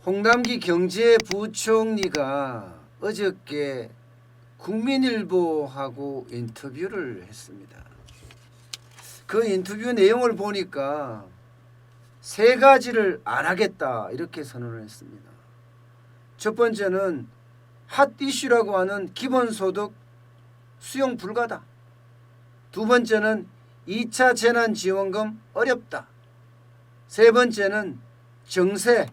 홍남기 경제부총리가 어저께 국민일보하고 인터뷰를 했습니다. 그 인터뷰 내용을 보니까 세 가지를 안 하겠다 이렇게 선언을 했습니다. 첫 번째는 핫 이슈라고 하는 기본소득 수용 불가다. 두 번째는 2차 재난지원금 어렵다. 세 번째는 정세,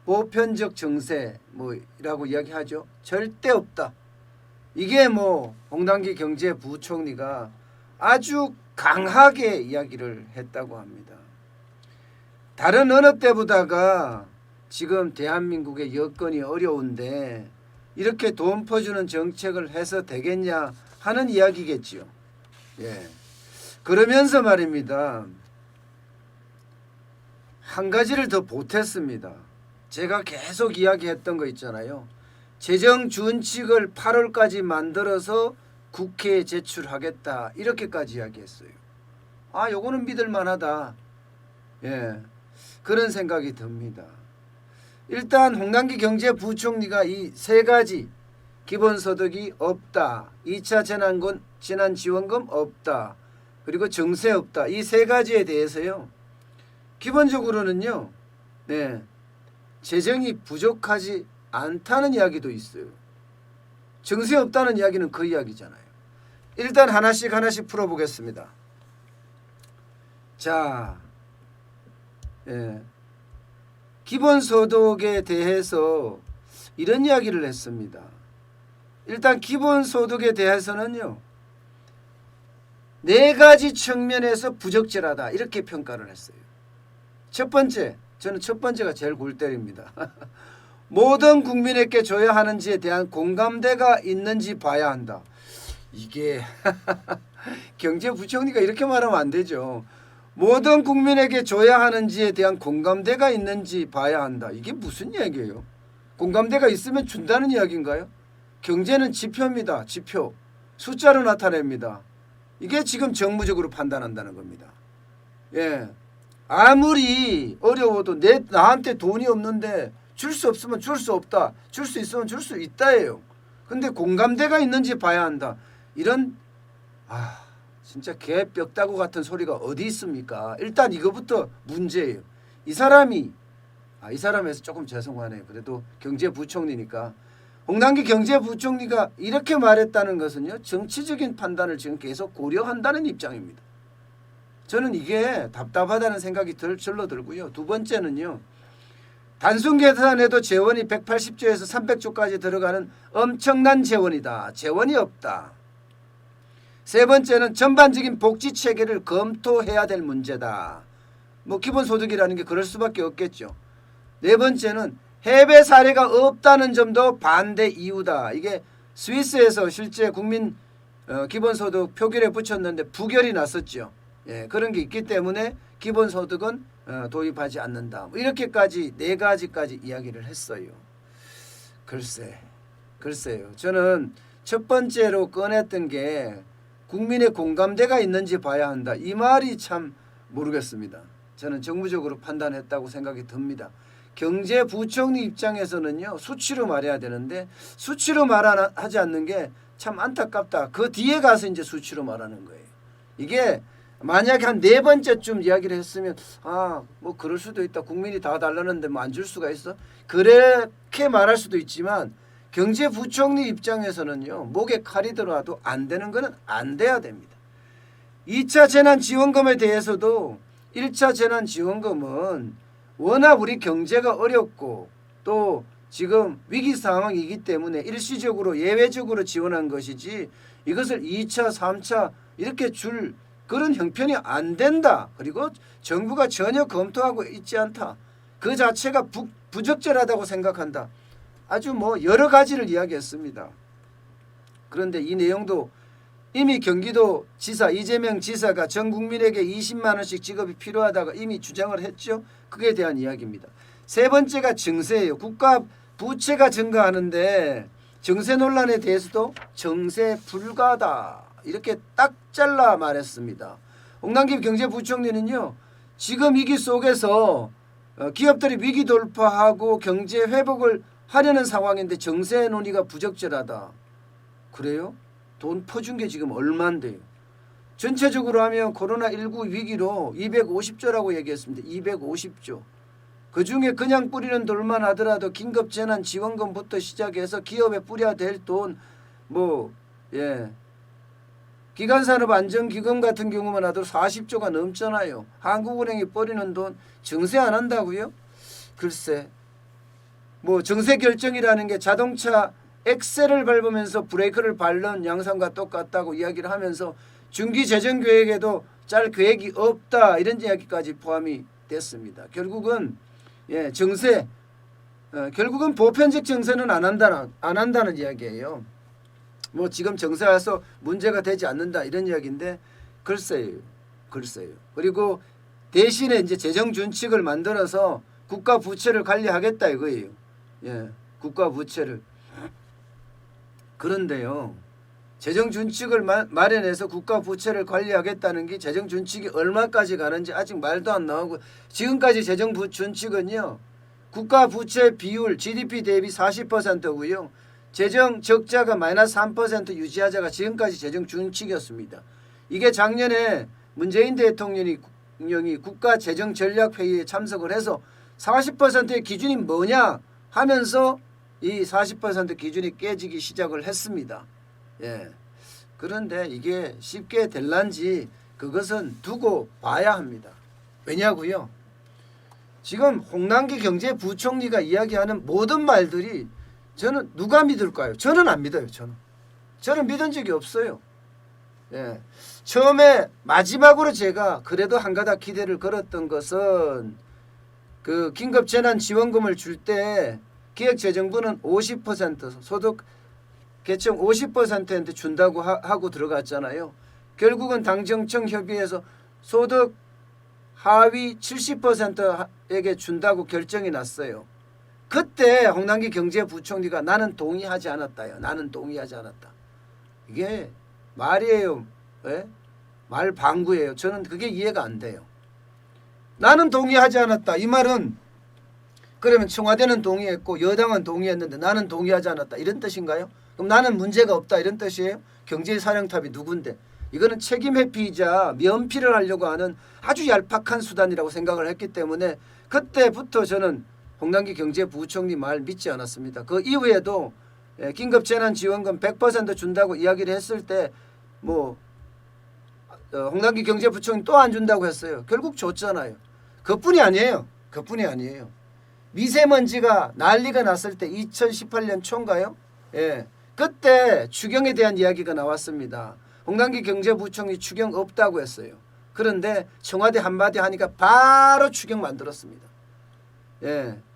보편적 정세 이라고 이야기하죠. 절대 없다. 이게 홍남기 경제부총리가 아주 강하게 이야기를 했다고 합니다. 다른 어느 때보다가 지금 대한민국의 여건이 어려운데 이렇게 돈 퍼주는 정책을 해서 되겠냐 하는 이야기겠지요. 예. 그러면서 말입니다. 한 가지를 더 보탰습니다. 제가 계속 이야기했던 거 있잖아요. 재정 준칙을 8월까지 만들어서 국회에 제출하겠다 이렇게까지 이야기했어요. 요거는 믿을 만하다. 예, 그런 생각이 듭니다. 일단 홍남기 경제부총리가 이 세 가지 기본소득이 없다, 2차 재난지원금 없다, 그리고 정세 없다, 이 세 가지에 대해서요. 기본적으로는요. 재정이 부족하지 않다는 이야기도 있어요. 정세 없다는 이야기는 그 이야기잖아요. 일단 하나씩 풀어보겠습니다. 자, 기본소득에 대해서 이런 이야기를 했습니다. 일단 기본소득에 대해서는요. 네 가지 측면에서 부적절하다 이렇게 평가를 했어요. 첫 번째, 저는 첫 번째가 제일 골 때립니다. 모든 국민에게 줘야 하는지에 대한 공감대가 있는지 봐야 한다. 이게 경제부총리가 이렇게 말하면 안 되죠. 모든 국민에게 줘야 하는지에 대한 공감대가 있는지 봐야 한다. 이게 무슨 이야기예요? 공감대가 있으면 준다는 이야기인가요? 경제는 지표입니다. 지표. 숫자로 나타냅니다. 이게 지금 정무적으로 판단한다는 겁니다. 예. 아무리 어려워도 나한테 돈이 없는데 줄 수 없으면 줄 수 없다. 줄 수 있으면 줄 수 있다예요. 근데 공감대가 있는지 봐야 한다. 이런 진짜 개 뼈다구 같은 소리가 어디 있습니까? 일단 이거부터 문제예요. 이 사람에서 조금 죄송하네요. 그래도 경제부총리니까. 홍남기 경제부총리가 이렇게 말했다는 것은요. 정치적인 판단을 지금 계속 고려한다는 입장입니다. 저는 이게 답답하다는 생각이 절로 들고요. 두 번째는요. 단순 계산해도 재원이 180조에서 300조까지 들어가는 엄청난 재원이다. 재원이 없다. 세 번째는 전반적인 복지 체계를 검토해야 될 문제다. 기본소득이라는 게 그럴 수밖에 없겠죠. 네 번째는 해외 사례가 없다는 점도 반대 이유다. 이게 스위스에서 실제 국민 기본소득 표결에 붙였는데 부결이 났었죠. 예, 그런 게 있기 때문에 기본소득은 도입하지 않는다. 이렇게까지 네 가지까지 이야기를 했어요. 글쎄요. 저는 첫 번째로 꺼냈던 게 국민의 공감대가 있는지 봐야 한다. 이 말이 참 모르겠습니다. 저는 정무적으로 판단했다고 생각이 듭니다. 경제부총리 입장에서는요. 수치로 말해야 되는데 수치로 말하지 않는 게 참 안타깝다. 그 뒤에 가서 이제 수치로 말하는 거예요. 이게 만약에 한 네 번째쯤 이야기를 했으면 그럴 수도 있다. 국민이 다 달라는데 안 줄 수가 있어? 그렇게 말할 수도 있지만 경제부총리 입장에서는요. 목에 칼이 들어와도 안 되는 거는 안 돼야 됩니다. 2차 재난지원금에 대해서도 1차 재난지원금은 워낙 우리 경제가 어렵고 또 지금 위기 상황이기 때문에 일시적으로 예외적으로 지원한 것이지 이것을 2차 3차 이렇게 줄 그런 형편이 안 된다. 그리고 정부가 전혀 검토하고 있지 않다. 그 자체가 부적절하다고 생각한다. 아주 여러 가지를 이야기했습니다. 그런데 이 내용도 이미 경기도 지사 이재명 지사가 전 국민에게 20만 원씩 지급이 필요하다고 이미 주장을 했죠. 그에 대한 이야기입니다. 세 번째가 정세예요. 국가 부채가 증가하는데 정세 논란에 대해서도 정세 불가다. 이렇게 딱 잘라 말했습니다. 홍남기 경제부총리는요. 지금 위기 속에서 기업들이 위기 돌파하고 경제 회복을 하려는 상황인데 정세 논의가 부적절하다. 그래요? 돈 퍼준 게 지금 얼마인데요? 전체적으로 하면 코로나19 위기로 250조라고 얘기했습니다. 250조. 그중에 그냥 뿌리는 돌만 하더라도 긴급재난지원금부터 시작해서 기업에 뿌려야 될 돈 기간산업안정기금 같은 경우만 하더라도 40조가 넘잖아요. 한국은행이 뿌리는 돈 정세 안 한다고요? 글쎄 정세 결정이라는 게 자동차 엑셀을 밟으면서 브레이크를 밟는 양상과 똑같다고 이야기를 하면서 중기 재정 계획에도 짤 계획이 없다 이런 이야기까지 포함이 됐습니다. 결국은 정세 결국은 보편적 정세는 안 한다는 이야기예요. 지금 정세와서 문제가 되지 않는다 이런 이야기인데 글쎄요. 그리고 대신에 이제 재정 준칙을 만들어서 국가 부채를 관리하겠다 이거예요. 국가 부채를. 그런데요. 재정 준칙을 마련해서 국가 부채를 관리하겠다는 게 재정 준칙이 얼마까지 가는지 아직 말도 안 나오고 지금까지 재정 준칙은요. 국가 부채 비율 GDP 대비 40%고요. 재정 적자가 마이너스 3% 유지하자가 지금까지 재정 준칙이었습니다. 이게 작년에 문재인 대통령이 국가 재정 전략 회의에 참석을 해서 40%의 기준이 뭐냐 하면서 이 40% 기준이 깨지기 시작을 했습니다. 그런데 이게 쉽게 될란지 그것은 두고 봐야 합니다. 왜냐고요? 지금 홍남기 경제부총리가 이야기하는 모든 말들이 저는 누가 믿을까요? 저는 안 믿어요. 저는 믿은 적이 없어요. 처음에 마지막으로 제가 그래도 한가닥 기대를 걸었던 것은 그 긴급재난지원금을 줄 때 기획재정부는 50% 소득 계층 50%한테 준다고 하고 들어갔잖아요. 결국은 당정청 협의해서 소득 하위 70%에게 준다고 결정이 났어요. 그때 홍남기 경제부총리가 나는 동의하지 않았다요. 나는 동의하지 않았다. 이게 말이에요. 말 방구예요. 저는 그게 이해가 안 돼요. 나는 동의하지 않았다. 이 말은 그러면 청와대는 동의했고 여당은 동의했는데 나는 동의하지 않았다. 이런 뜻인가요? 그럼 나는 문제가 없다. 이런 뜻이에요? 경제사령탑이 누군데? 이거는 책임 회피이자 면피를 하려고 하는 아주 얄팍한 수단이라고 생각을 했기 때문에 그때부터 저는 홍남기 경제부총리 말 믿지 않았습니다. 그 이후에도 긴급재난지원금 100% 준다고 이야기를 했을 때 홍남기 경제부총리 또 안 준다고 했어요. 결국 줬잖아요. 그뿐이 아니에요. 미세먼지가 난리가 났을 때 2018년 초인가요? 그때 추경에 대한 이야기가 나왔습니다. 홍남기 경제부총리 추경 없다고 했어요. 그런데 청와대 한마디 하니까 바로 추경 만들었습니다.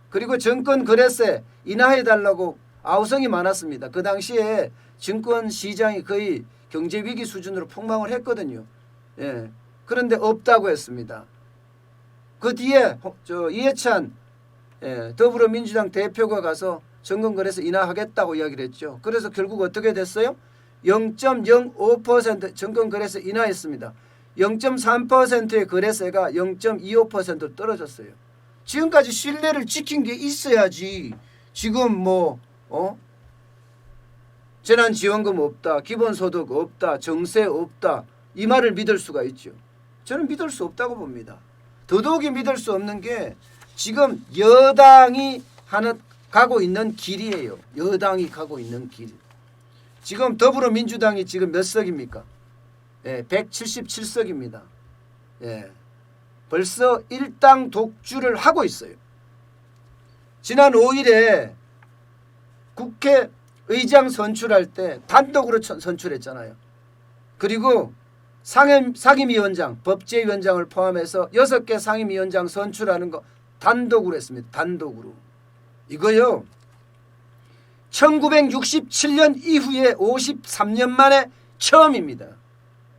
그리고 정권거래세 인하해달라고 아우성이 많았습니다. 그 당시에 증권시장이 거의 경제위기 수준으로 폭망을 했거든요. 그런데 없다고 했습니다. 그 뒤에 이해찬 더불어민주당 대표가 가서 정권거래세 인하하겠다고 이야기를 했죠. 그래서 결국 어떻게 됐어요? 0.05% 정권거래세 인하했습니다. 0.3%의 거래세가 0.25%로 떨어졌어요. 지금까지 신뢰를 지킨 게 있어야지. 지금 재난지원금 없다, 기본소득 없다, 정세 없다 이 말을 믿을 수가 있죠. 저는 믿을 수 없다고 봅니다. 더더욱이 믿을 수 없는 게 지금 여당이 가고 있는 길이에요. 여당이 가고 있는 길. 지금 더불어민주당이 지금 몇 석입니까? 177석입니다. 벌써 일당 독주를 하고 있어요. 지난 5일에 국회의장 선출할 때 단독으로 선출했잖아요. 그리고 상임위원장, 법제위원장을 포함해서 6개 상임위원장 선출하는 거 단독으로 했습니다. 단독으로. 이거요. 1967년 이후에 53년 만에 처음입니다.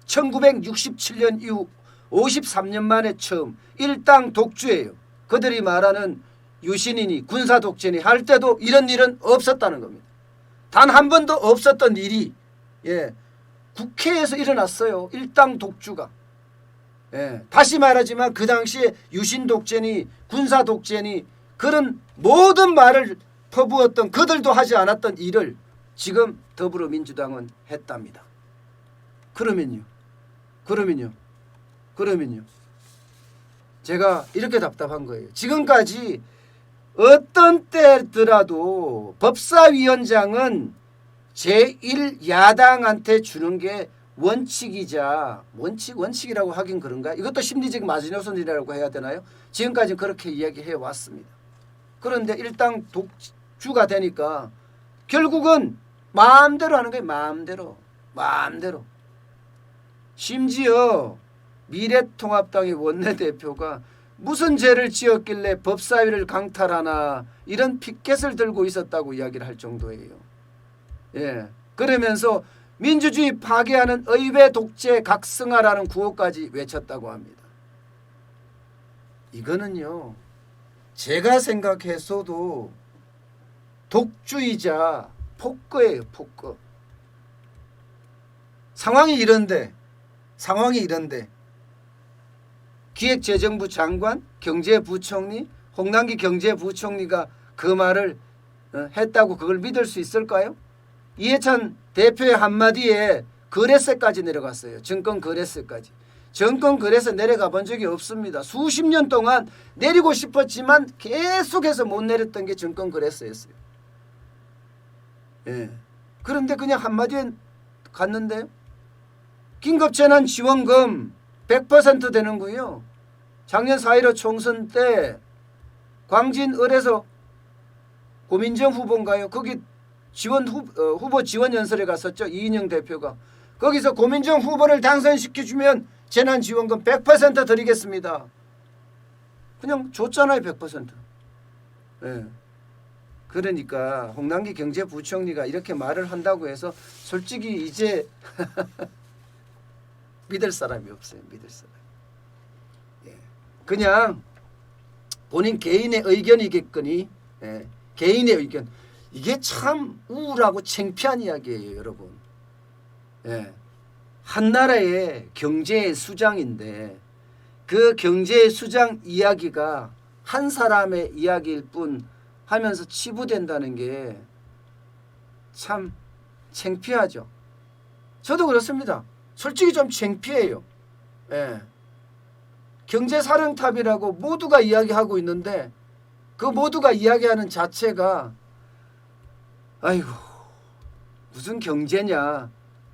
1967년 이후 53년 만에 처음 일당 독주예요. 그들이 말하는 유신이니 군사독재니 할 때도 이런 일은 없었다는 겁니다. 단 한 번도 없었던 일이 국회에서 일어났어요. 일당 독주가. 예, 다시 말하지만 그 당시에 유신 독재니 군사 독재니 그런 모든 말을 퍼부었던 그들도 하지 않았던 일을 지금 더불어민주당은 했답니다. 그러면요. 제가 이렇게 답답한 거예요. 지금까지 어떤 때더라도 법사위원장은 제1야당한테 주는 게 원칙이자 원칙이라고 하긴 그런가? 이것도 심리적 마지노선이라고 해야 되나요? 지금까지 그렇게 이야기해 왔습니다. 그런데 일당 독주가 되니까 결국은 마음대로 하는 거예요. 마음대로. 심지어 미래통합당의 원내대표가 무슨 죄를 지었길래 법사위를 강탈하나 이런 피켓을 들고 있었다고 이야기를 할 정도예요. 예. 그러면서 민주주의 파괴하는 의회 독재 각성하라는 구호까지 외쳤다고 합니다. 이거는요. 제가 생각해서도 독주이자 폭거예요. 폭거. 상황이 이런데 기획재정부 장관, 경제부총리, 홍남기 경제부총리가 그 말을 했다고 그걸 믿을 수 있을까요? 이해찬 대표의 한마디에 거래세까지 내려갔어요. 증권거래세까지. 증권거래세 내려가 본 적이 없습니다. 수십 년 동안 내리고 싶었지만 계속해서 못 내렸던 게 증권거래세였어요. 예. 그런데 그냥 한마디에 갔는데요. 긴급재난지원금 100% 되는 거요. 작년 4.15 총선 때 광진을에서 고민정 후보인가요? 거기 후보 지원 연설에 갔었죠. 이인영 대표가. 거기서 고민정 후보를 당선시켜주면 재난지원금 100% 드리겠습니다. 그냥 줬잖아요. 100%. 예. 그러니까 홍남기 경제부총리가 이렇게 말을 한다고 해서 솔직히 이제 믿을 사람이 없어요. 믿을 사람. 예. 그냥 본인 개인의 의견이겠거니. 예. 개인의 의견. 이게 참 우울하고 창피한 이야기예요, 여러분. 예. 한 나라의 경제의 수장인데 그 경제의 수장 이야기가 한 사람의 이야기일 뿐 하면서 치부된다는 게 참 창피하죠. 저도 그렇습니다. 솔직히 좀 창피해요. 예. 경제사령탑이라고 모두가 이야기하고 있는데 그 모두가 이야기하는 자체가 아이고 무슨 경제냐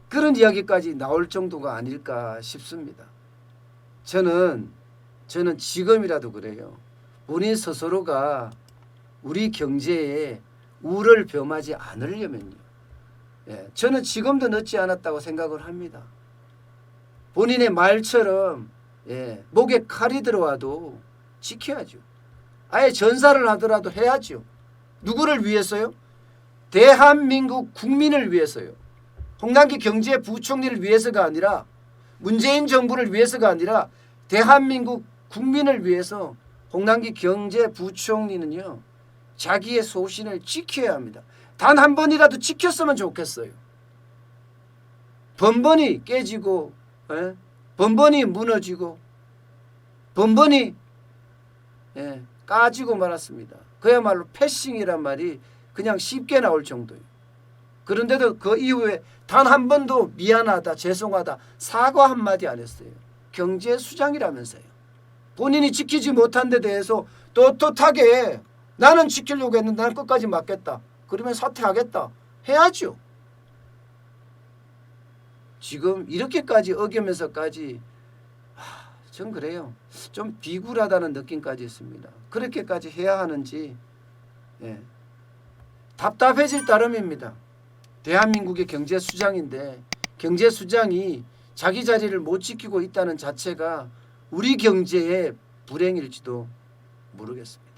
그런 이야기까지 나올 정도가 아닐까 싶습니다. 저는 지금이라도 그래요. 본인 스스로가 우리 경제에 우를 범하지 않으려면요. 예, 저는 지금도 늦지 않았다고 생각을 합니다. 본인의 말처럼 예, 목에 칼이 들어와도 지켜야죠. 아예 전사를 하더라도 해야죠. 누구를 위해서요? 대한민국 국민을 위해서요. 홍남기 경제부총리를 위해서가 아니라 문재인 정부를 위해서가 아니라 대한민국 국민을 위해서 홍남기 경제부총리는요. 자기의 소신을 지켜야 합니다. 단 한 번이라도 지켰으면 좋겠어요. 번번이 깨지고 예? 번번이 무너지고 번번이 예, 까지고 말았습니다. 그야말로 패싱이란 말이 그냥 쉽게 나올 정도예요. 그런데도 그 이후에 단 한 번도 미안하다 죄송하다 사과 한마디 안 했어요. 경제수장이라면서요. 본인이 지키지 못한 데 대해서 떳떳하게 나는 지키려고 했는데 나는 끝까지 맡겠다. 그러면 사퇴하겠다. 해야죠. 지금 이렇게까지 어기면서까지 전 그래요. 좀 비굴하다는 느낌까지 있습니다. 그렇게까지 해야 하는지 예. 답답해질 따름입니다. 대한민국의 경제수장인데 경제수장이 자기 자리를 못 지키고 있다는 자체가 우리 경제의 불행일지도 모르겠습니다.